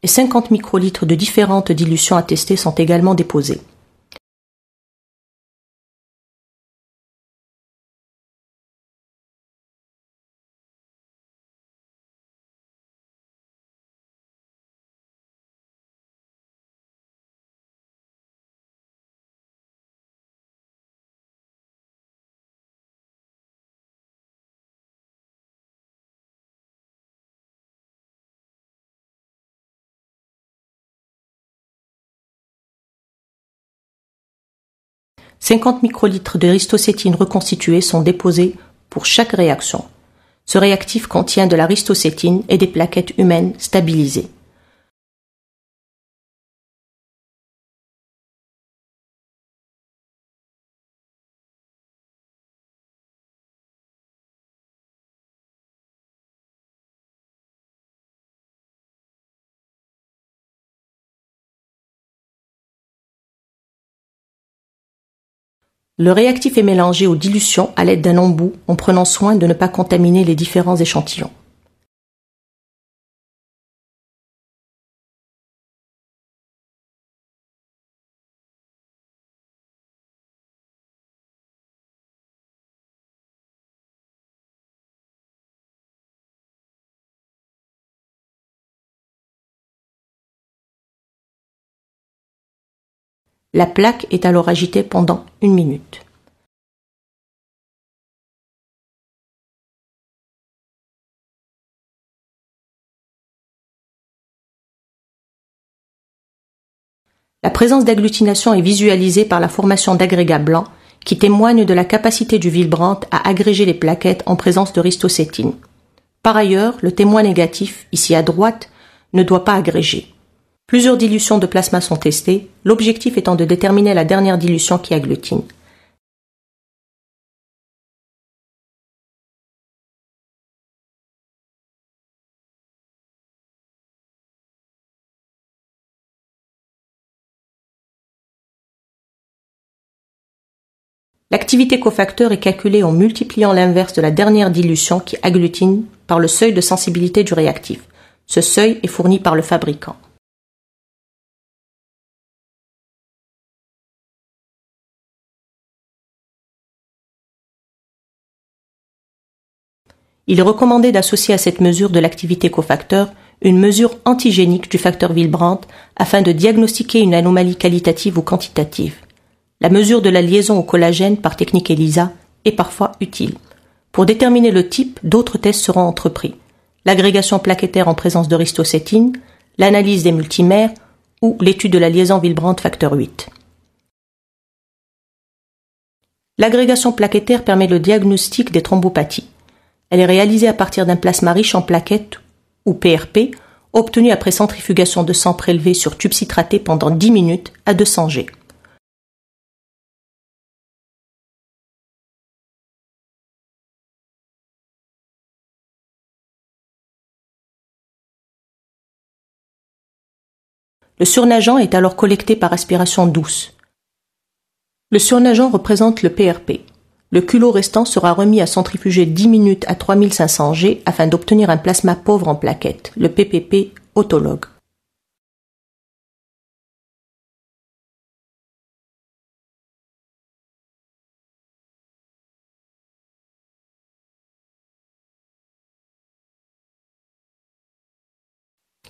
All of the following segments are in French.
et 50 microlitres de différentes dilutions à tester sont également déposés. « 50 microlitres de ristocétine reconstituée sont déposés pour chaque réaction. Ce réactif contient de la ristocétine et des plaquettes humaines stabilisées. Le réactif est mélangé aux dilutions à l'aide d'un embout en prenant soin de ne pas contaminer les différents échantillons. La plaque est alors agitée pendant 1 minute. La présence d'agglutination est visualisée par la formation d'agrégats blancs qui témoignent de la capacité du Willebrand à agréger les plaquettes en présence de ristocétine. Par ailleurs, le témoin négatif, ici à droite, ne doit pas agréger. Plusieurs dilutions de plasma sont testées, l'objectif étant de déterminer la dernière dilution qui agglutine. L'activité cofacteur est calculée en multipliant l'inverse de la dernière dilution qui agglutine par le seuil de sensibilité du réactif. Ce seuil est fourni par le fabricant. Il est recommandé d'associer à cette mesure de l'activité cofacteur une mesure antigénique du facteur Willebrand afin de diagnostiquer une anomalie qualitative ou quantitative. La mesure de la liaison au collagène par technique ELISA est parfois utile. Pour déterminer le type, d'autres tests seront entrepris. L'agrégation plaquettaire en présence de ristocétine, l'analyse des multimères ou l'étude de la liaison Willebrand facteur 8. L'agrégation plaquettaire permet le diagnostic des thrombopathies. Elle est réalisée à partir d'un plasma riche en plaquettes, ou PRP, obtenu après centrifugation de sang prélevé sur tube citraté pendant 10 minutes à 200 G. Le surnageant est alors collecté par aspiration douce. Le surnageant représente le PRP. Le culot restant sera remis à centrifuger 10 minutes à 3500 G afin d'obtenir un plasma pauvre en plaquettes, le PPP autologue.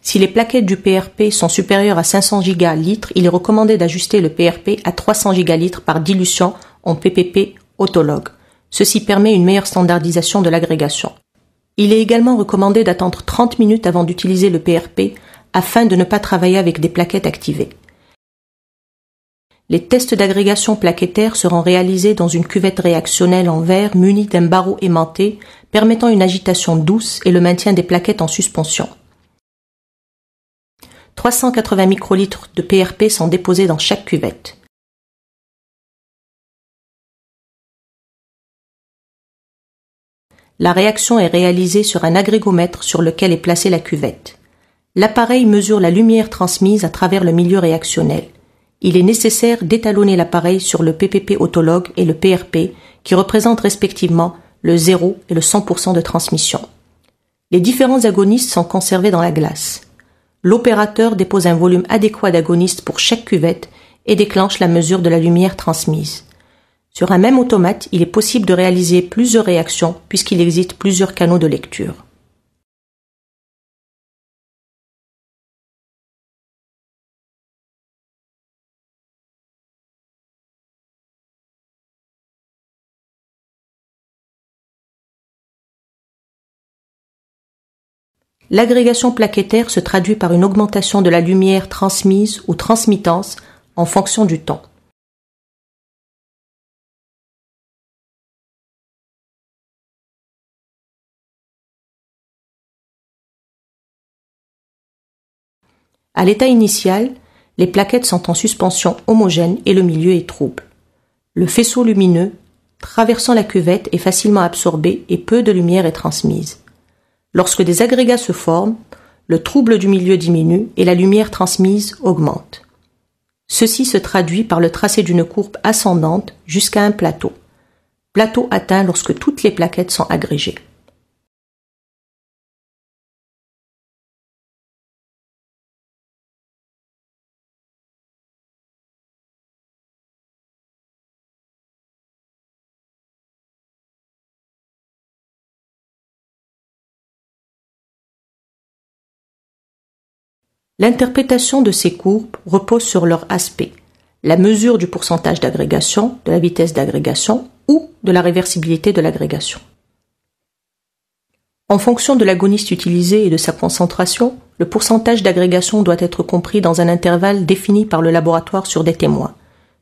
Si les plaquettes du PRP sont supérieures à 500 gigalitres, il est recommandé d'ajuster le PRP à 300 gigalitres par dilution en PPP autologue. Ceci permet une meilleure standardisation de l'agrégation. Il est également recommandé d'attendre 30 minutes avant d'utiliser le PRP afin de ne pas travailler avec des plaquettes activées. Les tests d'agrégation plaquettaire seront réalisés dans une cuvette réactionnelle en verre munie d'un barreau aimanté permettant une agitation douce et le maintien des plaquettes en suspension. 380 microlitres de PRP sont déposés dans chaque cuvette. La réaction est réalisée sur un agrégomètre sur lequel est placée la cuvette. L'appareil mesure la lumière transmise à travers le milieu réactionnel. Il est nécessaire d'étalonner l'appareil sur le PPP autologue et le PRP qui représentent respectivement le 0 et le 100% de transmission. Les différents agonistes sont conservés dans la glace. l'opérateur dépose un volume adéquat d'agonistes pour chaque cuvette et déclenche la mesure de la lumière transmise. Sur un même automate, il est possible de réaliser plusieurs réactions puisqu'il existe plusieurs canaux de lecture. L'agrégation plaquettaire se traduit par une augmentation de la lumière transmise ou transmittance en fonction du temps. À l'état initial, les plaquettes sont en suspension homogène et le milieu est trouble. Le faisceau lumineux, traversant la cuvette, est facilement absorbé et peu de lumière est transmise. Lorsque des agrégats se forment, le trouble du milieu diminue et la lumière transmise augmente. Ceci se traduit par le tracé d'une courbe ascendante jusqu'à un plateau. Plateau atteint lorsque toutes les plaquettes sont agrégées. L'interprétation de ces courbes repose sur leur aspect, la mesure du pourcentage d'agrégation, de la vitesse d'agrégation ou de la réversibilité de l'agrégation. En fonction de l'agoniste utilisé et de sa concentration, le pourcentage d'agrégation doit être compris dans un intervalle défini par le laboratoire sur des témoins.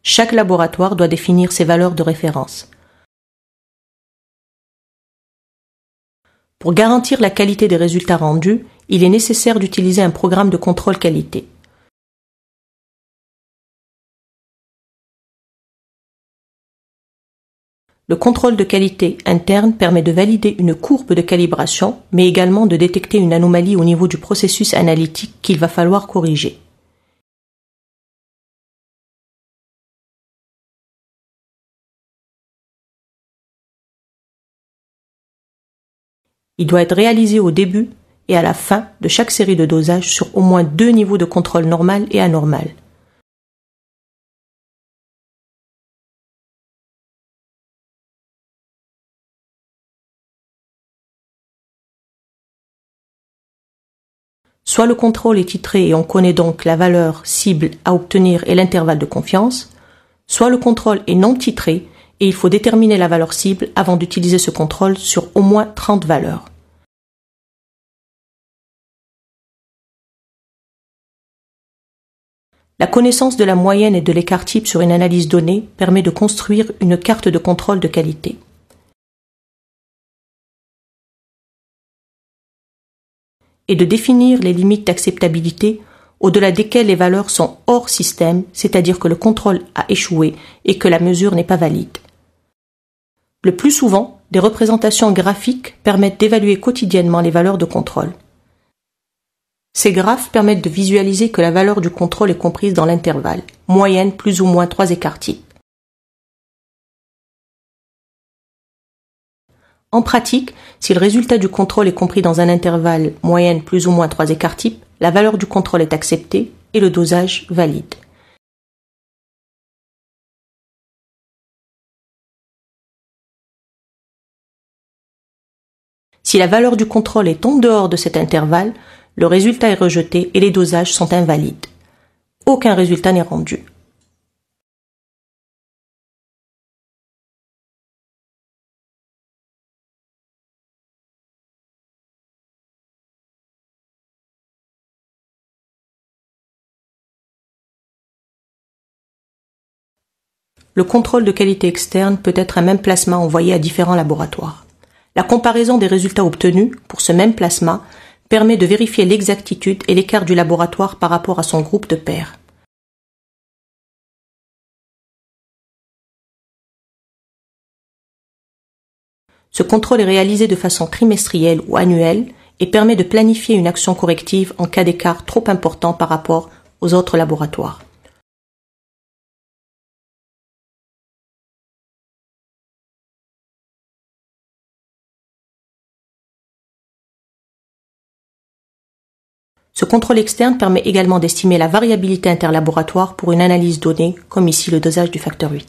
Chaque laboratoire doit définir ses valeurs de référence. Pour garantir la qualité des résultats rendus, il est nécessaire d'utiliser un programme de contrôle qualité. Le contrôle de qualité interne permet de valider une courbe de calibration, mais également de détecter une anomalie au niveau du processus analytique qu'il va falloir corriger. Il doit être réalisé au début et à la fin de chaque série de dosage sur au moins 2 niveaux de contrôle normal et anormal. Soit le contrôle est titré et on connaît donc la valeur cible à obtenir et l'intervalle de confiance, soit le contrôle est non titré et il faut déterminer la valeur cible avant d'utiliser ce contrôle sur au moins 30 valeurs. La connaissance de la moyenne et de l'écart type sur une analyse donnée permet de construire une carte de contrôle de qualité. Et de définir les limites d'acceptabilité au-delà desquelles les valeurs sont hors système, c'est-à-dire que le contrôle a échoué et que la mesure n'est pas valide. Le plus souvent, des représentations graphiques permettent d'évaluer quotidiennement les valeurs de contrôle. Ces graphes permettent de visualiser que la valeur du contrôle est comprise dans l'intervalle, moyenne plus ou moins 3 écarts types. En pratique, si le résultat du contrôle est compris dans un intervalle moyenne plus ou moins 3 écarts types, la valeur du contrôle est acceptée et le dosage valide. Si la valeur du contrôle est en dehors de cet intervalle, le résultat est rejeté et les dosages sont invalides. Aucun résultat n'est rendu. Le contrôle de qualité externe peut être un même plasma envoyé à différents laboratoires. La comparaison des résultats obtenus pour ce même plasma permet de vérifier l'exactitude et l'écart du laboratoire par rapport à son groupe de pairs. Ce contrôle est réalisé de façon trimestrielle ou annuelle et permet de planifier une action corrective en cas d'écart trop important par rapport aux autres laboratoires. Ce contrôle externe permet également d'estimer la variabilité interlaboratoire pour une analyse donnée, comme ici le dosage du facteur 8.